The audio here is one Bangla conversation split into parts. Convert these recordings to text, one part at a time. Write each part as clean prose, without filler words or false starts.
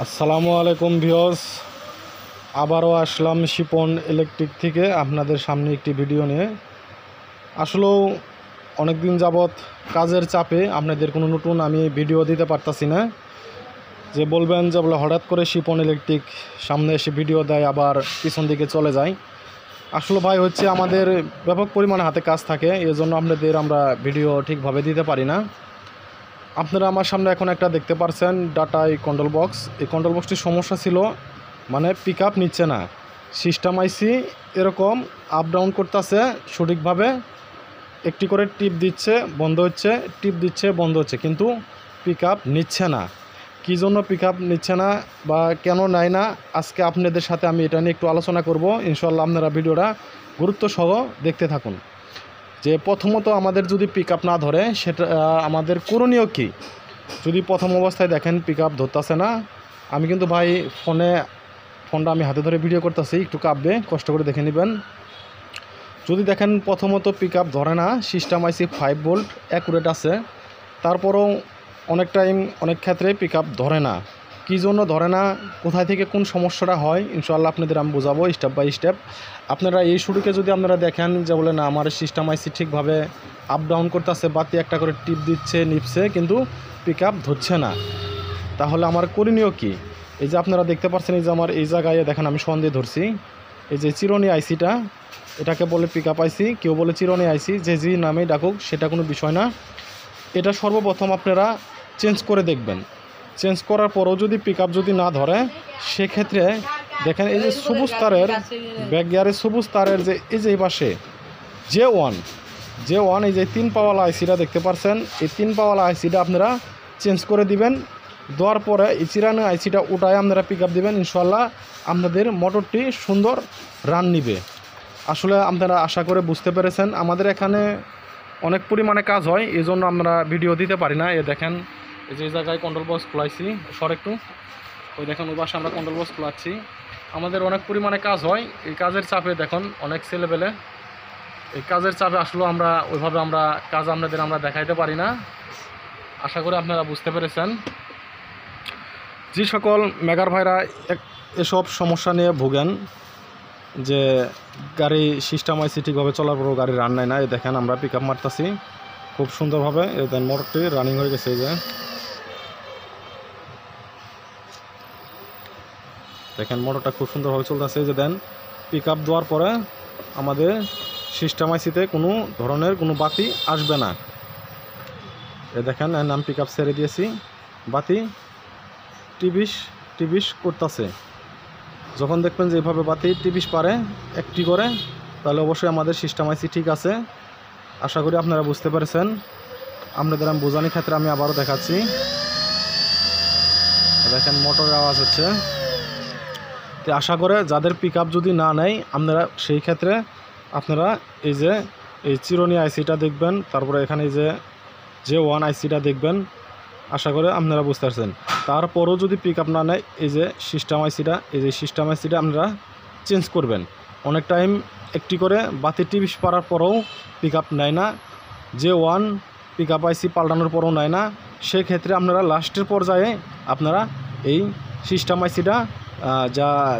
আসসালামু আলাইকুম ভিউয়ার্স, আবারও আসলাম শিপন ইলেকট্রিক থেকে আপনাদের সামনে একটি ভিডিও নিয়ে। আসলেও অনেক দিন যাবৎ কাজের চাপে আপনাদের কোনো নতুন আমি ভিডিও দিতে পারতাছি না। যে বলবেন যে বলে হঠাৎ করে শিপন ইলেকট্রিক সামনে এসে ভিডিও দেয় আবার পিছন দিকে চলে যায়। আসলে ভাই হচ্ছে আমাদের ব্যাপক পরিমাণে হাতে কাজ থাকে, এই জন্য আপনাদের আমরা ভিডিও ঠিকভাবে দিতে পারি না। আপনারা আমার সামনে এখন একটা দেখতে পাচ্ছেন ডাটাই কন্ট্রোল বক্স। এই কন্ট্রোল বক্সটির সমস্যা ছিল, মানে পিক আপ নিচ্ছে না। সিস্টেম আইসি এরকম আপ ডাউন করতেছে সঠিকভাবে, একটি করে টিপ দিচ্ছে বন্ধ হচ্ছে, টিপ দিচ্ছে বন্ধ হচ্ছে, কিন্তু পিক আপ নিচ্ছে না। কী জন্য পিক আপ নিচ্ছে না বা কেন নেয় না, আজকে আপনাদের সাথে আমি এটা নিয়ে একটু আলোচনা করব। ইনশাল্লাহ আপনারা ভিডিওটা গুরুত্ব সহ দেখতে থাকুন। যে প্রথমত আমাদের যদি পিক আপ না ধরে সেটা আমাদের করণীয় কী। যদি প্রথম অবস্থায় দেখেন পিক আপ ধরতেছে না, আমি কিন্তু ভাই ফোনটা আমি হাতে ধরে ভিডিও করতেছি, একটু কাঁপবে, কষ্ট করে দেখে নেবেন। যদি দেখেন প্রথমত পিক আপ ধরে না, সিস্টেম আইসি 5 ভোল্ট অ্যাকুরেট আছে, তারপরেও অনেক টাইম অনেক ক্ষেত্রে পিক আপ ধরে না। কী জন্য ধরে না, কোথায় থেকে কোন সমস্যাটা হয়, ইনশাআল্লাহ আপনাদের আমি বোঝাবো স্টেপ বাই স্টেপ। আপনারা এই শুরুকে যদি আপনারা দেখেন যে বলে না আমার সিস্টেম আইসি ঠিকভাবে আপ ডাউন করতেছে, বাতি একটা করে টিপ দিচ্ছে নিপছে, কিন্তু পিক আপ ধরছে না, তাহলে আমার করণীয় কী। এই যে আপনারা দেখতে পাচ্ছেন, এই যে আমার এই জায়গায় দেখেন আমি সন্দেহ ধরছি, এই যে চিরুনি আইসিটা, এটাকে বলে পিক আপ আইসি, কেউ বলে চিরুনি আইসি, যে নামেই ডাকুক সেটা কোনো বিষয় না। এটা সর্বপ্রথম আপনারা চেঞ্জ করে দেখবেন। চেঞ্জ করার পরও যদি পিক আপ যদি না ধরে, সেক্ষেত্রে দেখেন এই যে সবুজ তারের ব্যাক গিয়ারের সবুজ তারের যে এই যে এই পাশে J1 এই যে 3 পাওয়ালা আইসিটা দেখতে পাচ্ছেন, এই 3 পাওয়ালা আইসিটা আপনারা চেঞ্জ করে দিবেন। দেওয়ার পরে এই চিরানো আইসিটা উঠায় আপনারা পিক আপ দেবেন, ইনশাল্লাহ আপনাদের মোটরটি সুন্দর রান নিবে। আসলে আপনারা আশা করে বুঝতে পেরেছেন। আমাদের এখানে অনেক পরিমাণে কাজ হয়, এই জন্য আমরা ভিডিও দিতে পারি না। এ দেখেন এই যে জায়গায় কন্ট্রোল বক্স খোলাইছি, সর একটু, ওই দেখেন ওই পাশে আমরা কন্ট্রোল বক্স খোলাচ্ছি। আমাদের অনেক পরিমাণে কাজ হয়, এই কাজের চাপে দেখুন অনেক ছেলেবেলে, এই কাজের চাপে আসলে আমরা ওইভাবে কাজ আমরা দেখাইতে পারি না। আশা করি আপনারা বুঝতে পেরেছেন। যে সকল মেগার ভাইরা এসব সমস্যা নিয়ে ভোগেন, যে গাড়ি সিস্টেম আইসি ঠিকভাবে চলার পরও গাড়ি রান নেয় না, এই দেখেন আমরা পিক আপ মারতেছি খুব সুন্দরভাবে, এই দেন মোটরটি রানিং হয়ে গেছে। এই যে দেখেন মোটরটা খুব সুন্দরভাবে চলতেছে। এই যে দেন পিক আপ দেওয়ার পরে আমাদের সিস্টেম আইসিতে কোনো ধরনের কোনো বাতি আসবে না। এ দেখেন নাম পিক আপ ছেড়ে দিয়েছি, বাতি টিবিশ করতেছে। যখন দেখবেন যে এইভাবে বাতি টিবিশ পারে একটি করে, তাহলে অবশ্যই আমাদের সিস্টেম আইসি ঠিক আছে। আশা করি আপনারা বুঝতে পেরেছেন। আপনাদের আমি বোঝানোর ক্ষেত্রে আমি আবারও দেখাচ্ছি, দেখেন মোটরের আওয়াজ হচ্ছে। তো আশা করে যাদের পিক আপ যদি না নেয়, আপনারা সেই ক্ষেত্রে আপনারা এই যে এই চিরুনি আইসিটা দেখবেন, তারপরে এখানে এই যে J1 আইসিটা দেখবেন। আশা করে আপনারা বুঝতে পারছেন। তারপরও যদি পিক আপ না নেয়, এই যে সিস্টেম আইসিটা, এই যে সিস্টেম আইসিটা আপনারা চেঞ্জ করবেন। অনেক টাইম একটি করে বাতি টিবিশ পারার পরেও পিক আপ নেয় না, J1 পিক আপ আইসি পাল্টানোর পরেও নেয় না। সেক্ষেত্রে আপনারা লাস্টের পর্যায়ে আপনারা এই সিস্টেম আইসিটা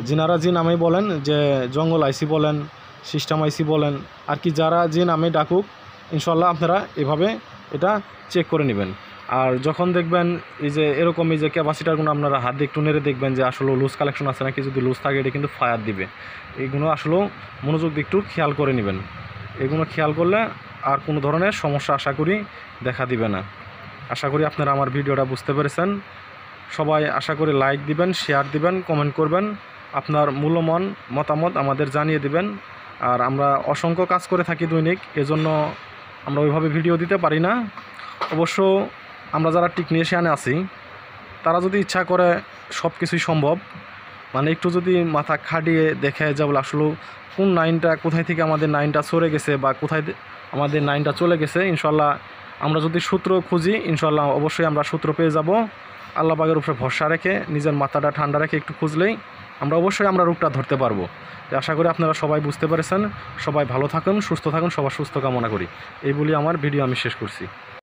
যিনারা যে নামেই বলেন, যে জঙ্গল আইসি বলেন, সিস্টেম আইসি বলেন, আর কি যারা যে নামে ডাকুক, ইনশাল্লাহ আপনারা এভাবে এটা চেক করে নেবেন। আর যখন দেখবেন এই যে এরকম এই যে ক্যাপাসিটারগুলো আপনারা হাত দিয়ে একটু নেড়ে দেখবেন যে আসলে লুজ কালেকশন আছে নাকি, যদি লুজ থাকে এটা কিন্তু ফায়ার দিবে। এইগুলো আসলেও মনোযোগ দিয়ে একটু খেয়াল করে নেবেন। এগুলো খেয়াল করলে আর কোনো ধরনের সমস্যা আশা করি দেখা দিবে না। আশা করি আপনারা আমার ভিডিওটা বুঝতে পেরেছেন। সবাই আশা করি লাইক দিবেন, শেয়ার দিবেন, কমেন্ট করবেন, আপনার মূল্যবান মতামত আমাদের জানিয়ে দিবেন। আর আমরা অসংখ্য কাজ করে থাকি দৈনিক, এজন্য আমরা ওইভাবে ভিডিও দিতে পারি না। অবশ্য আমরা যারা টেকনিশিয়ানে আছি, তারা যদি ইচ্ছা করে সব কিছুই সম্ভব। মানে একটু যদি মাথা খাটিয়ে দেখে যে বলে আসলে কোন লাইনটা কোথায় থেকে আমাদের লাইনটা সরে গেছে বা কোথায় আমাদের লাইনটা চলে গেছে, ইনশাল্লাহ আমরা যদি সূত্র খুঁজি, ইনশাল্লাহ অবশ্যই আমরা সূত্র পেয়ে যাব। আল্লাহ পাকের উপরে ভরসা রেখে নিজের মাথাটা ঠান্ডা রেখে একটু খুঁজলেই অবশ্যই আমরা রোগটা ধরতে পারবো। আশা করি আপনারা সবাই বুঝতে পেরেছেন। সবাই ভালো থাকুন, সুস্থ থাকুন, সবার সুস্থ কামনা করি। এই বলি আমার ভিডিও আমি শেষ করছি।